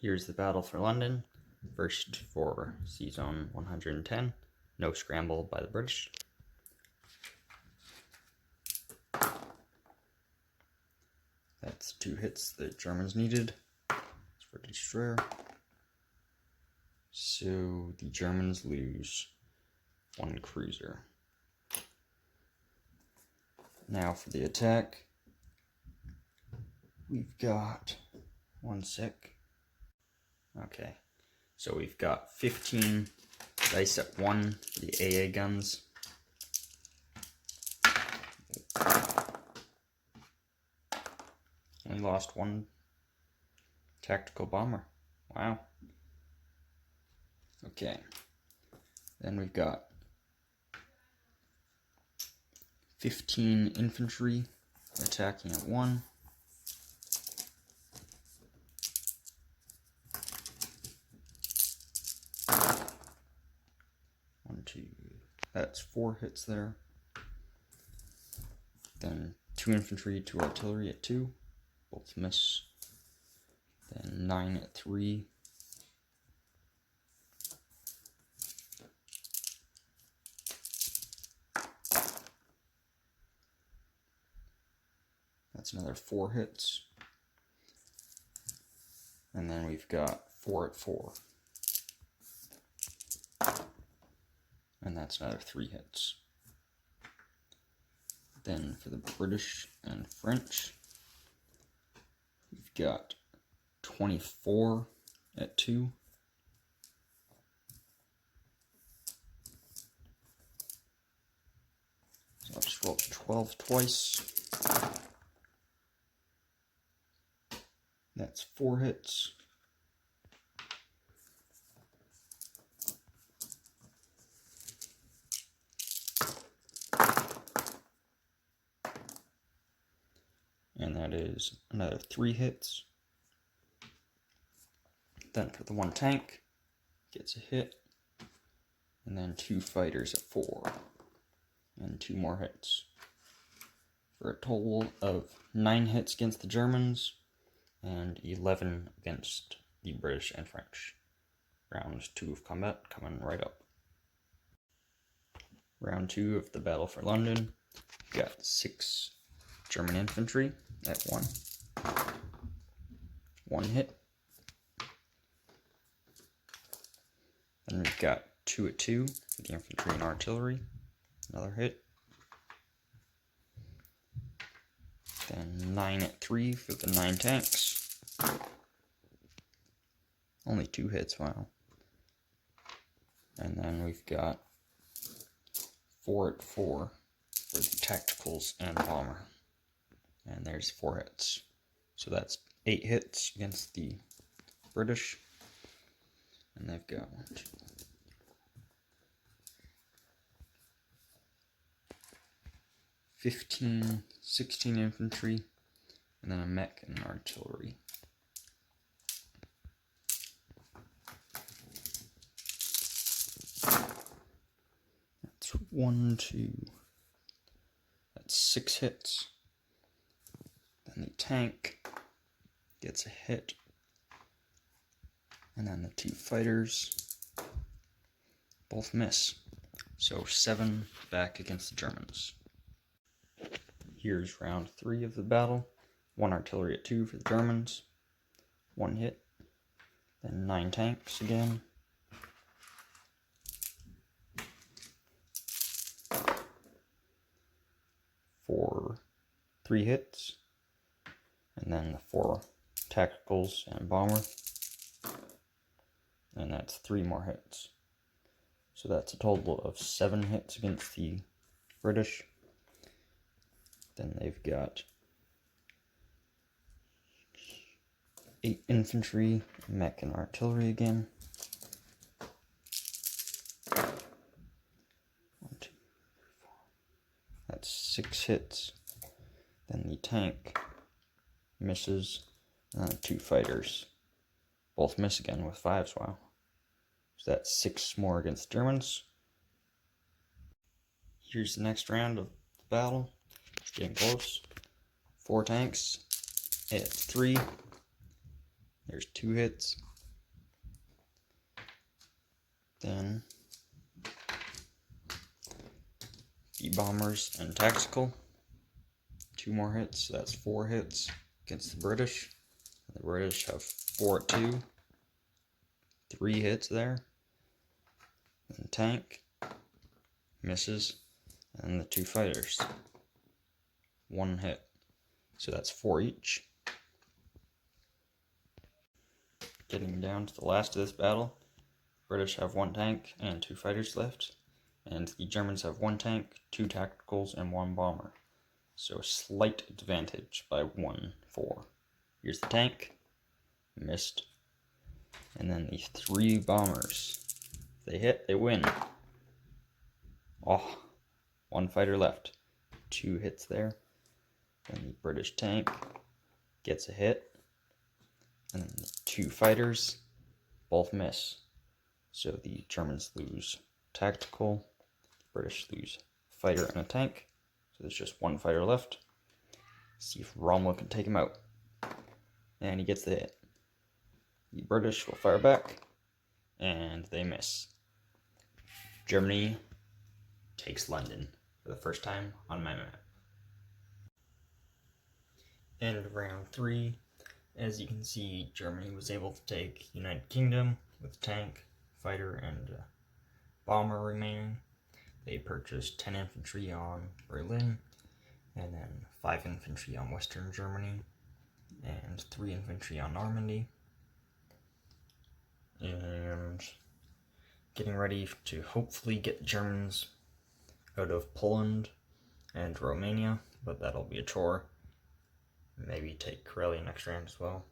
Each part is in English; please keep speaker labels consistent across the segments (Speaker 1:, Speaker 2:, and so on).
Speaker 1: Here's the battle for London. First for C-Zone 110, no scramble by the British. That's 2 hits the Germans needed for the destroyer. So the Germans lose 1 cruiser. Now for the attack. We've got 1 sec. Okay, so we've got 15 dice at 1 for the AA guns. Only lost 1 tactical bomber. Wow. Okay, then we've got 15 infantry attacking at 1. That's 4 hits there. Then 2 infantry, 2 artillery at 2. Both miss. Then 9 at 3. That's another 4 hits. And then we've got 4 at 4. And that's another 3 hits. Then for the British and French, we've got 24 at 2. So I'll just roll 12 twice. That's 4 hits. And that is another 3 hits. Then for the 1 tank, gets a hit. And then 2 fighters at 4. And 2 more hits. For a total of 9 hits against the Germans and 11 against the British and French. Round 2 of combat coming right up. Round 2 of the Battle for London. We've got 6 German infantry at 1. 1 hit. Then we've got 2 at 2 for the infantry and artillery. Another hit. Then 9 at 3 for the 9 tanks. Only 2 hits, wow. And then we've got 4 at 4 for the tacticals and bomber. And there's 4 hits. So that's 8 hits against the British. And they've got 1, 2, 15, 16 infantry, and then a mech and artillery. That's 1, 2. That's 6 hits. Then the tank gets a hit. And then the 2 fighters both miss. So 7 back against the Germans. Here's round 3 of the battle. 1 artillery at 2 for the Germans. 1 hit. Then 9 tanks again. 3 hits. And then the 4 tacticals and bomber. And that's 3 more hits. So that's a total of 7 hits against the British. Then they've got 8 infantry, mech and artillery again. 1, 2, 3, 4. That's 6 hits. Then the tank misses. And then 2 fighters. Both miss again with 5s, wow. So that's 6 more against Germans. Here's the next round of the battle. It's getting close. 4 tanks. It's 3. There's 2 hits. Then the bombers and tactical, 2 more hits, so that's 4 hits against the British. The British have 4 at 2, 3 hits there. And tank misses, and the 2 fighters, 1 hit, so that's 4 each. Getting down to the last of this battle, British have 1 tank and 2 fighters left, and the Germans have 1 tank, 2 tacticals, and 1 bomber. So slight advantage by 1-4. Here's the tank, missed, and then the 3 bombers. If they hit, they win. Oh, 1 fighter left, 2 hits there, and the British tank gets a hit, and then the 2 fighters both miss. So the Germans lose tactical, British lose fighter and a tank. So there's just 1 fighter left. See if Rommel can take him out. And he gets the hit. The British will fire back, and they miss. Germany takes London for the first time on my map. And round 3, as you can see, Germany was able to take United Kingdom with tank, fighter, and bomber remaining. They purchased 10 infantry on Berlin, and then 5 infantry on Western Germany, and 3 infantry on Normandy. And getting ready to hopefully get the Germans out of Poland and Romania, but that'll be a chore. Maybe take Karelia next round as well.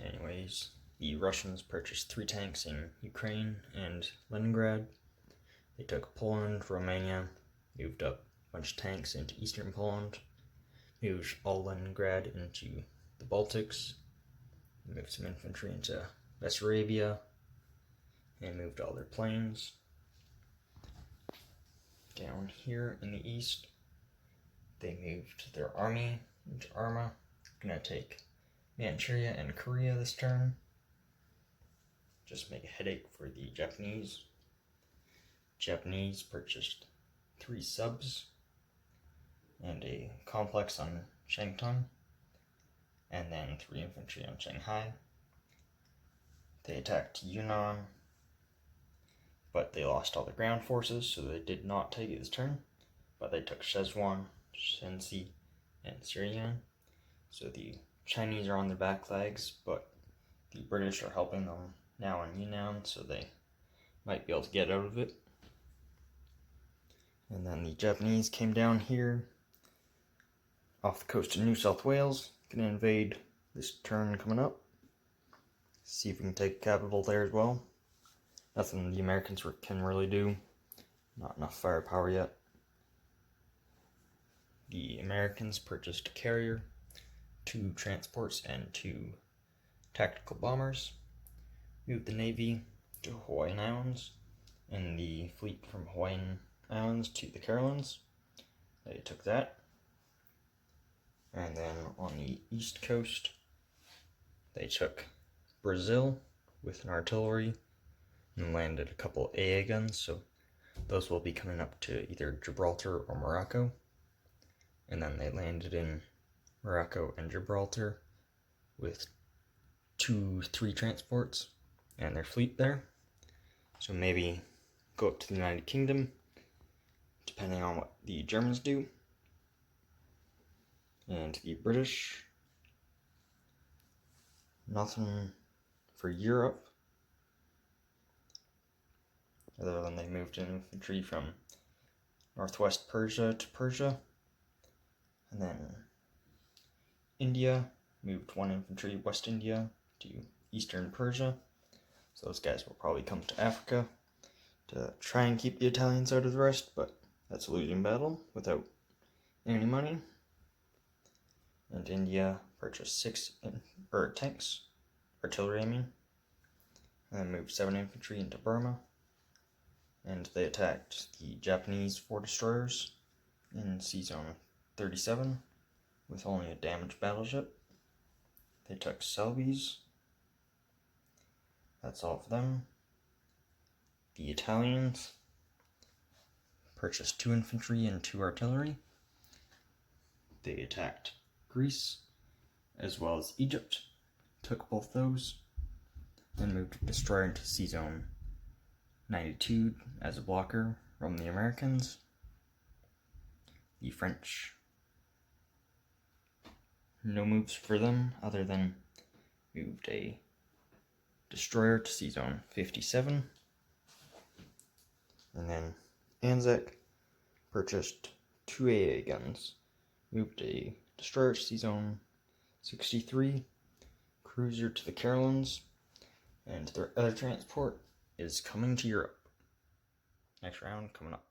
Speaker 1: Anyways, the Russians purchased 3 tanks in Ukraine and Leningrad. They took Poland, Romania, moved up a bunch of tanks into eastern Poland, moved all Leningrad into the Baltics, moved some infantry into Bessarabia, and moved all their planes. Down here in the east, they moved their army into Arma. Gonna take Manchuria and Korea this turn. Just make a headache for the Japanese. Japanese purchased 3 subs and a complex on Shantung, and then 3 infantry on Shanghai. They attacked Yunnan, but they lost all their ground forces, so they did not take it this turn. But they took Szechuan, Shenxi, and Surian. So the Chinese are on their back legs, but the British are helping them now in Yunnan, so they might be able to get out of it. And then the Japanese came down here off the coast of New South Wales, gonna invade this turn coming up. See if we can take capital there as well. Nothing the Americans can really do. Not enough firepower yet. The Americans purchased a carrier, 2 transports, and 2 tactical bombers. Moved the Navy to Hawaiian Islands, and the fleet from Hawaiian Islands to the Carolines. They took that. And then on the east coast, they took Brazil with an artillery and landed a couple AA guns, so those will be coming up to either Gibraltar or Morocco. And then they landed in Morocco and Gibraltar with 2-3 transports and their fleet there. So maybe go up to the United Kingdom, depending on what the Germans do. And the British, nothing for Europe, other than they moved in infantry from northwest Persia to Persia. And then India moved 1 infantry West India to eastern Persia. So those guys will probably come to Africa to try and keep the Italians out of the rest, but that's a losing battle without any money. And India purchased 6 tanks, artillery I mean, and then moved 7 infantry into Burma. And they attacked the Japanese 4 destroyers in Sea Zone 37 with only a damaged battleship. They took Selby's. That's all of them. The Italians purchased 2 infantry and 2 artillery. They attacked Greece as well as Egypt, took both those, then moved a destroyer into Sea Zone 92 as a blocker from the Americans. The French, no moves for them other than moved a destroyer to Sea Zone 57. And then Anzac purchased 2 AA guns, moved a destroyer to Sea Zone 63, cruiser to the Carolines, and their other transport is coming to Europe. Next round coming up.